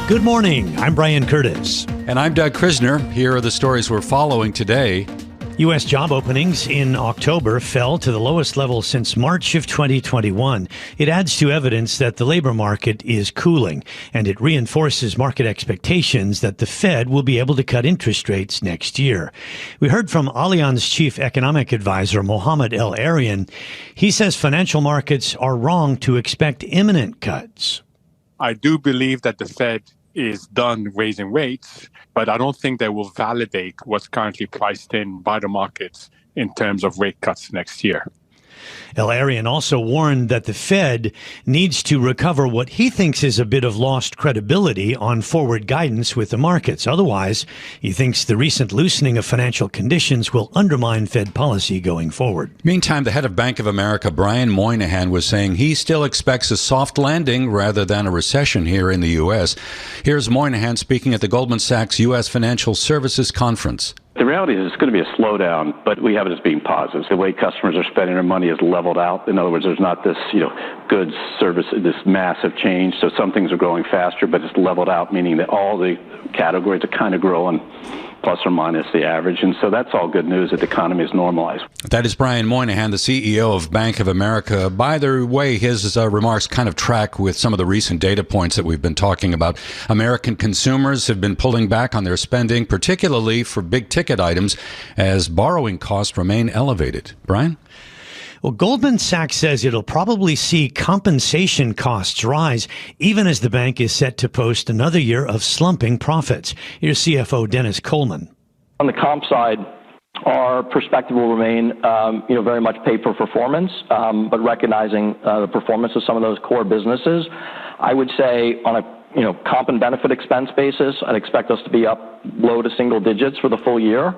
Good morning. I'm Brian Curtis. And I'm Doug Krisner. Here are the stories we're following today. U.S. job openings in October fell to the lowest level since March of 2021. It adds to evidence that the labor market is cooling, and it reinforces market expectations that the Fed will be able to cut interest rates next year. We heard from Allianz chief economic advisor Mohamed El-Erian. He says financial markets are wrong to expect imminent cuts. I do believe that the Fed is done raising rates, but I don't think they will validate what's currently priced in by the markets in terms of rate cuts next year. El-Erian also warned that the Fed needs to recover what he thinks is a bit of lost credibility on forward guidance with the markets. Otherwise, he thinks the recent loosening of financial conditions will undermine Fed policy going forward. Meantime, the head of Bank of America, Brian Moynihan, was saying he still expects a soft landing rather than a recession here in the U.S. Here's Moynihan speaking at the Goldman Sachs U.S. Financial Services Conference. The reality is it's going to be a slowdown, but we have it as being positive. The way customers are spending their money is leveled out. In other words, there's not this, goods, service, this massive change. So some things are growing faster, but it's leveled out, meaning that all the categories are kind of growing plus or minus the average. And so that's all good news that the economy is normalized. That is Brian Moynihan, the CEO of Bank of America. By the way, his remarks kind of track with some of the recent data points that we've been talking about. American consumers have been pulling back on their spending, particularly for big ticket items, as borrowing costs remain elevated. Brian? Well, Goldman Sachs says it'll probably see compensation costs rise, even as the bank is set to post another year of slumping profits. Here's CFO Dennis Coleman. On the comp side, our perspective will remain, very much pay for performance, but recognizing the performance of some of those core businesses. I would say on a comp and benefit expense basis, I'd expect us to be up low to single digits for the full year.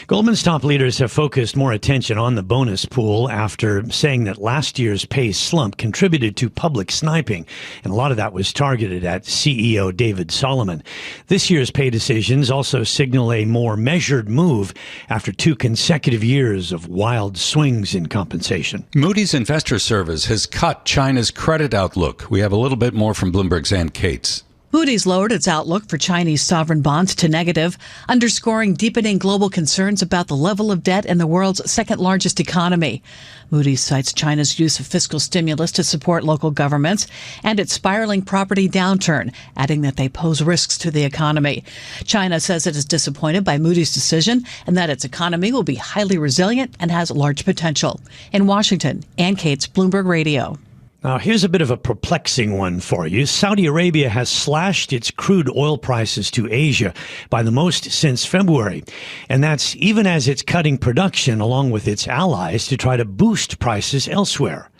Goldman's top leaders have focused more attention on the bonus pool after saying that last year's pay slump contributed to public sniping, and a lot of that was targeted at CEO David Solomon. This year's pay decisions also signal a more measured move after 2 consecutive years of wild swings in compensation. Moody's Investor Service has cut China's credit outlook. We have a little bit more from Bloomberg's Ann Cates. Moody's lowered its outlook for Chinese sovereign bonds to negative, underscoring deepening global concerns about the level of debt in the world's second largest economy. Moody's cites China's use of fiscal stimulus to support local governments and its spiraling property downturn, adding that they pose risks to the economy. China says it is disappointed by Moody's decision and that its economy will be highly resilient and has large potential. In Washington, Ann Cates, Bloomberg Radio. Now, here's a bit of a perplexing one for you. Saudi Arabia has slashed its crude oil prices to Asia by the most since February. And that's even as it's cutting production along with its allies to try to boost prices elsewhere.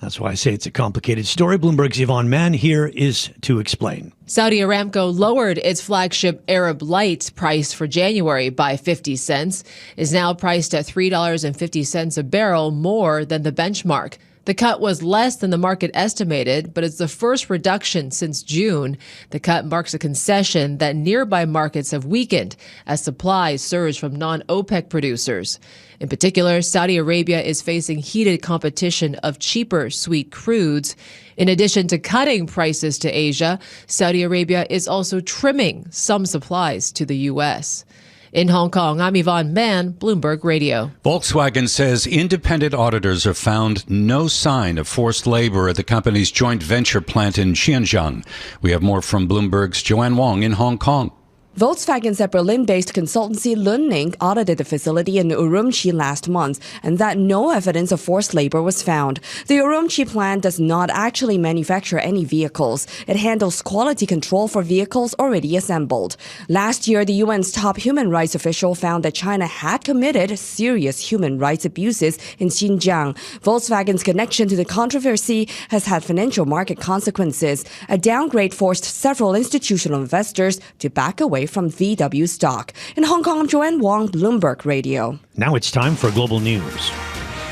That's why I say it's a complicated story. Bloomberg's Yvonne Mann here is to explain. Saudi Aramco lowered its flagship Arab Light price for January by 50 cents, is now priced at $3.50 a barrel more than the benchmark. The cut was less than the market estimated, but it's the first reduction since June. The cut marks a concession that nearby markets have weakened as supplies surge from non-OPEC producers. In particular, Saudi Arabia is facing heated competition of cheaper sweet crudes. In addition to cutting prices to Asia, Saudi Arabia is also trimming some supplies to the U.S. In Hong Kong, I'm Yvonne Mann, Bloomberg Radio. Volkswagen says independent auditors have found no sign of forced labor at the company's joint venture plant in Xinjiang. We have more from Bloomberg's Joanne Wong in Hong Kong. Volkswagen's Berlin-based consultancy Lunning audited the facility in Urumqi last month, and that no evidence of forced labor was found. The Urumqi plant does not actually manufacture any vehicles. It handles quality control for vehicles already assembled. Last year, the UN's top human rights official found that China had committed serious human rights abuses in Xinjiang. Volkswagen's connection to the controversy has had financial market consequences. A downgrade forced several institutional investors to back away from VW stock. In Hong Kong, I'm Joanne Wong, Bloomberg Radio. Now it's time for global news.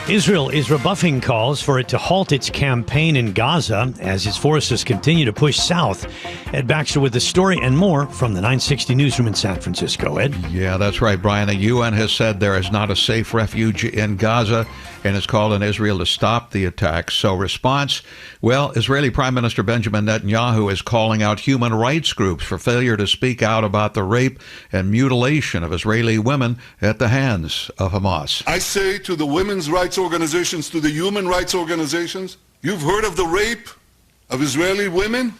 Israel is rebuffing calls for it to halt its campaign in Gaza as its forces continue to push south. Ed Baxter with the story and more from the 960 newsroom in San Francisco. Ed? Yeah, that's right, Brian. The UN has said there is not a safe refuge in Gaza and has called on Israel to stop the attacks. So response, well, Israeli Prime Minister Benjamin Netanyahu is calling out human rights groups for failure to speak out about the rape and mutilation of Israeli women at the hands of Hamas. I say to the women's rights organizations, to the human rights organizations, you've heard of the rape of Israeli women?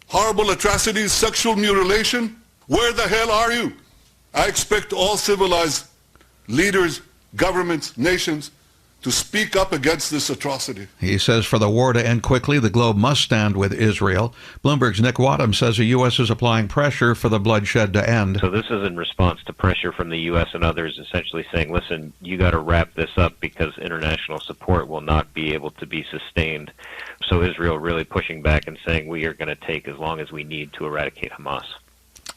Horrible atrocities, sexual mutilation? Where the hell are you? I expect all civilized leaders, governments, nations to speak up against this atrocity. He says for the war to end quickly, the globe must stand with Israel. Bloomberg's Nick Wadham says the U.S. is applying pressure for the bloodshed to end. So this is in response to pressure from the U.S. and others essentially saying, listen, you got to wrap this up because international support will not be able to be sustained. So Israel really pushing back and saying we are going to take as long as we need to eradicate Hamas.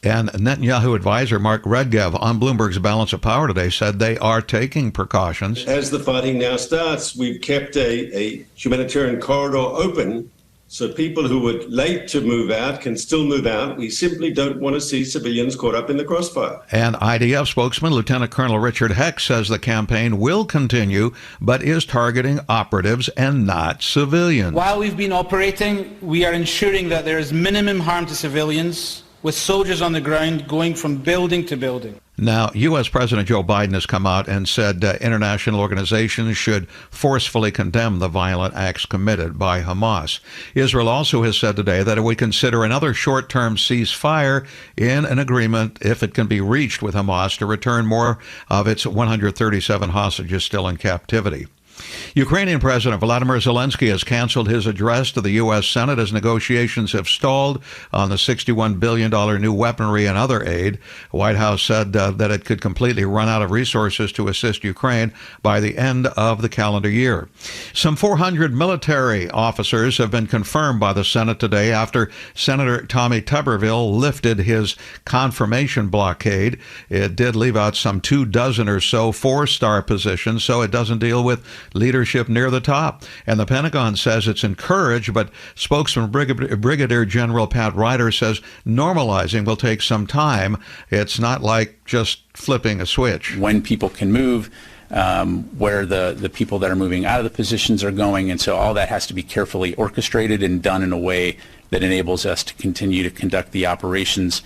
And Netanyahu advisor Mark Redgev on Bloomberg's Balance of Power today said they are taking precautions. As the fighting now starts, we've kept a humanitarian corridor open so people who were late to move out can still move out. We simply don't want to see civilians caught up in the crossfire. And IDF spokesman Lieutenant Colonel Richard Heck says the campaign will continue, but is targeting operatives and not civilians. While we've been operating, we are ensuring that there is minimum harm to civilians, with soldiers on the ground going from building to building. Now, U.S. President Joe Biden has come out and said international organizations should forcefully condemn the violent acts committed by Hamas. Israel also has said today that it would consider another short-term ceasefire in an agreement if it can be reached with Hamas to return more of its 137 hostages still in captivity. Ukrainian President Volodymyr Zelensky has canceled his address to the U.S. Senate as negotiations have stalled on the $61 billion new weaponry and other aid. The White House said that it could completely run out of resources to assist Ukraine by the end of the calendar year. Some 400 military officers have been confirmed by the Senate today after Senator Tommy Tuberville lifted his confirmation blockade. It did leave out some 24 or so four-star positions, so it doesn't deal with leadership near the top. And the Pentagon says it's encouraged, but spokesman Brigadier General Pat Ryder says normalizing will take some time. It's not like just flipping a switch. When people can move, where the people that are moving out of the positions are going, and so all that has to be carefully orchestrated and done in a way that enables us to continue to conduct the operations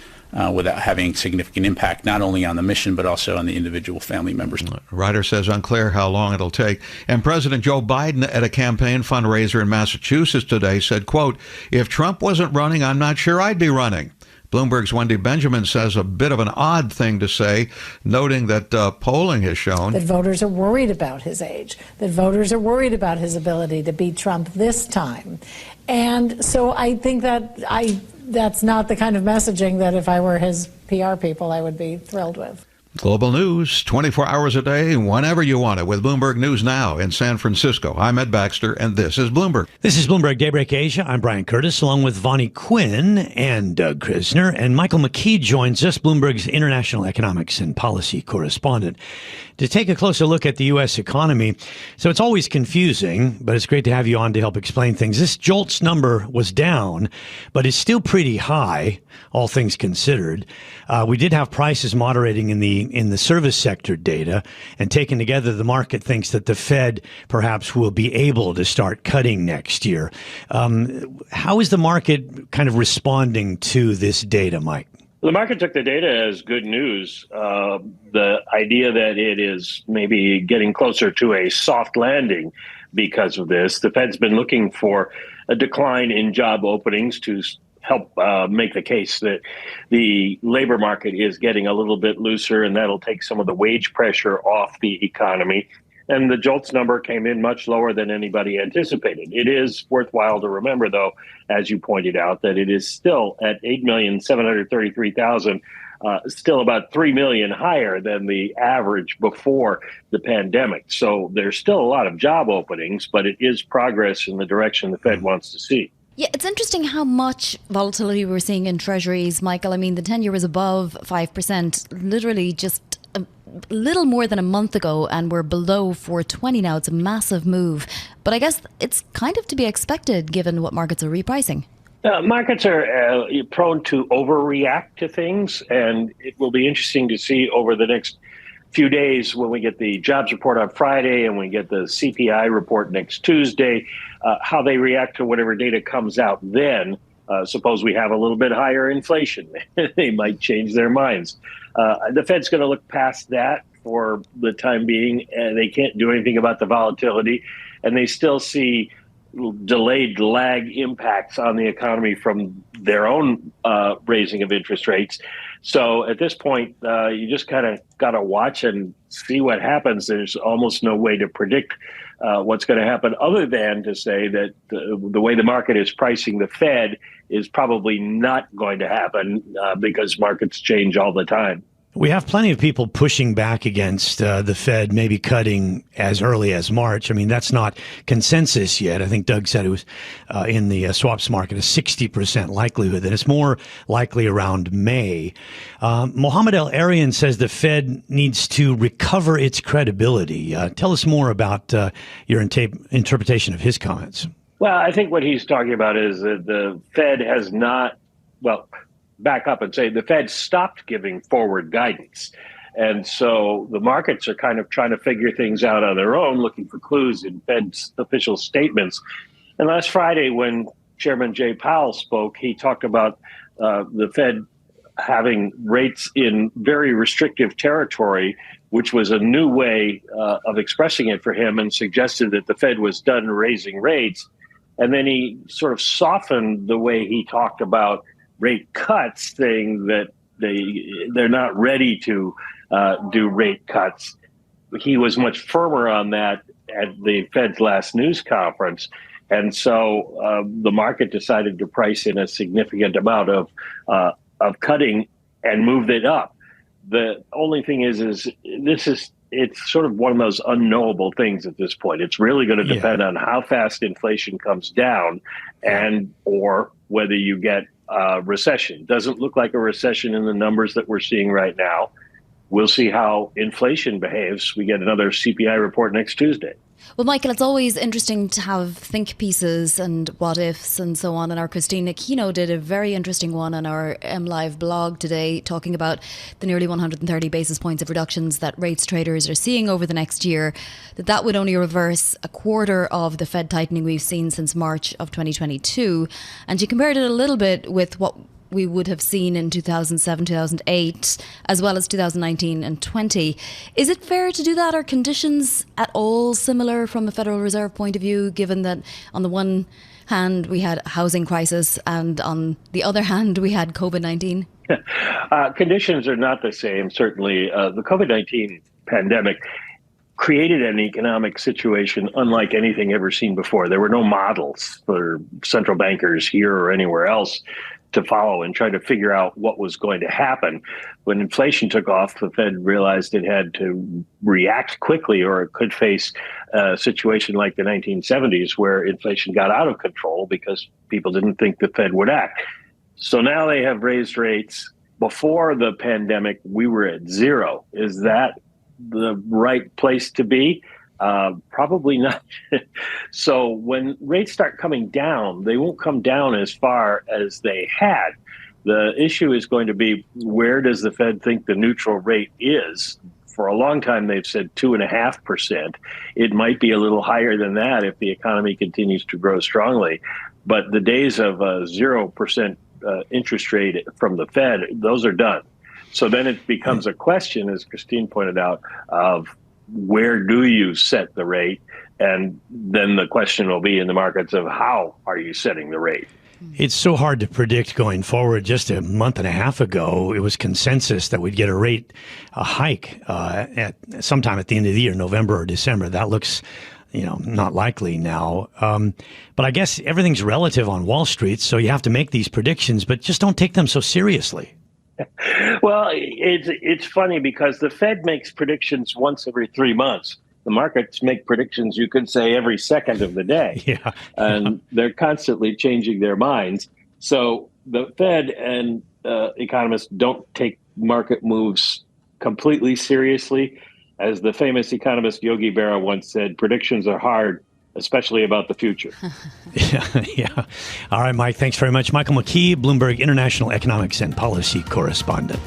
without having significant impact, not only on the mission, but also on the individual family members. Ryder says unclear how long it'll take. And President Joe Biden at a campaign fundraiser in Massachusetts today said, quote, if Trump wasn't running, I'm not sure I'd be running. Bloomberg's Wendy Benjamin says a bit of an odd thing to say, noting that polling has shown that voters are worried about his age, that voters are worried about his ability to beat Trump this time. And so I think that that's not the kind of messaging that if I were his PR people, I would be thrilled with. Global news, 24 hours a day, whenever you want it, with Bloomberg News Now in San Francisco. I'm Ed Baxter, and this is Bloomberg. This is Bloomberg Daybreak Asia. I'm Brian Curtis, along with Vonnie Quinn and Doug Krisner. And Michael McKee joins us, Bloomberg's international economics and policy correspondent, to take a closer look at the U.S. economy. So it's always confusing, but it's great to have you on to help explain things. This JOLTS number was down, but it's still pretty high, all things considered. We did have prices moderating in the service sector data, and taken together, the market thinks that the Fed perhaps will be able to start cutting next year. How is the market kind of responding to this data, Mike? The market took the data as good news. The idea that it is maybe getting closer to a soft landing because of this. The Fed's been looking for a decline in job openings to help make the case that the labor market is getting a little bit looser, and that'll take some of the wage pressure off the economy. And the JOLTS number came in much lower than anybody anticipated. It is worthwhile to remember, though, as you pointed out, that it is still at 8,733,000, still about 3 million higher than the average before the pandemic. So there's still a lot of job openings, but it is progress in the direction the Fed wants to see. Yeah, it's interesting how much volatility we're seeing in treasuries, Michael. I mean, the 10-year is above 5%, literally just a little more than a month ago, and we're below 420 now. It's a massive move. But I guess it's kind of to be expected given what markets are repricing. Markets are prone to overreact to things, and it will be interesting to see over the next few days when we get the jobs report on Friday and we get the CPI report next Tuesday, how they react to whatever data comes out then. Suppose we have a little bit higher inflation. They might change their minds. The Fed's going to look past that for the time being, and they can't do anything about the volatility, and they still see delayed lag impacts on the economy from their own raising of interest rates. So at this point, you just kind of got to watch and see what happens. There's almost no way to predict what's going to happen other than to say that the way the market is pricing the Fed is probably not going to happen because markets change all the time. We have plenty of people pushing back against the Fed maybe cutting as early as March. I mean, that's not consensus yet. I think Doug said it was in the swaps market a 60% likelihood that it's more likely around May. Mohammed El-Arian says the Fed needs to recover its credibility. Tell us more about your interpretation of his comments. Well, I think what he's talking about is that the Fed has not, back up and say the Fed stopped giving forward guidance. And so the markets are kind of trying to figure things out on their own, looking for clues in Fed's official statements. And last Friday, when Chairman Jay Powell spoke, he talked about the Fed having rates in very restrictive territory, which was a new way of expressing it for him, and suggested that the Fed was done raising rates. And then he sort of softened the way he talked about rate cuts, saying that they're not ready to do rate cuts. He was much firmer on that at the Fed's last news conference. And so the market decided to price in a significant amount of cutting and moved it up. The only thing is it's sort of one of those unknowable things at this point. It's really going to depend on how fast inflation comes down and or whether you get recession. Doesn't look like a recession in the numbers that we're seeing right now. We'll see how inflation behaves. We get another CPI report next Tuesday. Well, Michael, it's always interesting to have think pieces and what ifs and so on. And our Christine Aquino did a very interesting one on our MLive blog today, talking about the nearly 130 basis points of reductions that rates traders are seeing over the next year, that would only reverse a quarter of the Fed tightening we've seen since March of 2022. And she compared it a little bit with what we would have seen in 2007, 2008, as well as 2019 and 20. Is it fair to do that? Are conditions at all similar from a Federal Reserve point of view, given that on the one hand we had a housing crisis and on the other hand we had COVID-19? Conditions are not the same, certainly. The COVID-19 pandemic created an economic situation unlike anything ever seen before. There were no models for central bankers here or anywhere else to follow and try to figure out what was going to happen. When inflation took off, the Fed realized it had to react quickly or it could face a situation like the 1970s where inflation got out of control because people didn't think the Fed would act. So now they have raised rates. Before the pandemic, we were at zero. Is that the right place to be? Probably not. So when rates start coming down, they won't come down as far as they had. The issue is going to be, where does the Fed think the neutral rate is? For a long time, they've said 2.5%. It might be a little higher than that if the economy continues to grow strongly. But the days of 0% interest rate from the Fed, those are done. So then it becomes a question, as Christine pointed out, of where do you set the rate? And then the question will be in the markets of how are you setting the rate? It's so hard to predict going forward. Just a month and a half ago, it was consensus that we'd get a hike at sometime at the end of the year, November or December. That looks, not likely now. But I guess everything's relative on Wall Street, so you have to make these predictions, but just don't take them so seriously. Well, it's funny because the Fed makes predictions once every 3 months. The markets make predictions, you could say, every second of the day. And they're constantly changing their minds. So the Fed and economists don't take market moves completely seriously. As the famous economist Yogi Berra once said, predictions are hard, especially about the future. Yeah. All right, Mike, thanks very much. Michael McKee, Bloomberg International Economics and Policy Correspondent.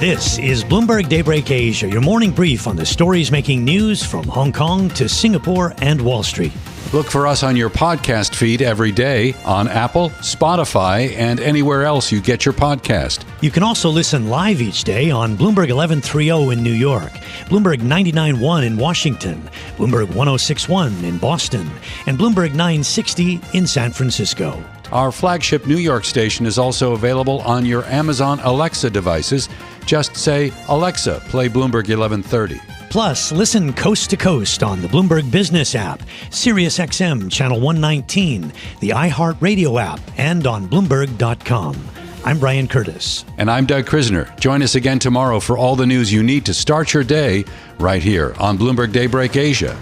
This is Bloomberg Daybreak Asia, your morning brief on the stories making news from Hong Kong to Singapore and Wall Street. Look for us on your podcast feed every day on Apple, Spotify, and anywhere else you get your podcast. You can also listen live each day on Bloomberg 1130 in New York, Bloomberg 99.1 in Washington, Bloomberg 106.1 in Boston, and Bloomberg 960 in San Francisco. Our flagship New York station is also available on your Amazon Alexa devices. Just say, Alexa, play Bloomberg 1130. Plus, listen coast to coast on the Bloomberg Business app, SiriusXM Channel 119, the iHeartRadio app, and on Bloomberg.com. I'm Brian Curtis. And I'm Doug Krisner. Join us again tomorrow for all the news you need to start your day right here on Bloomberg Daybreak Asia.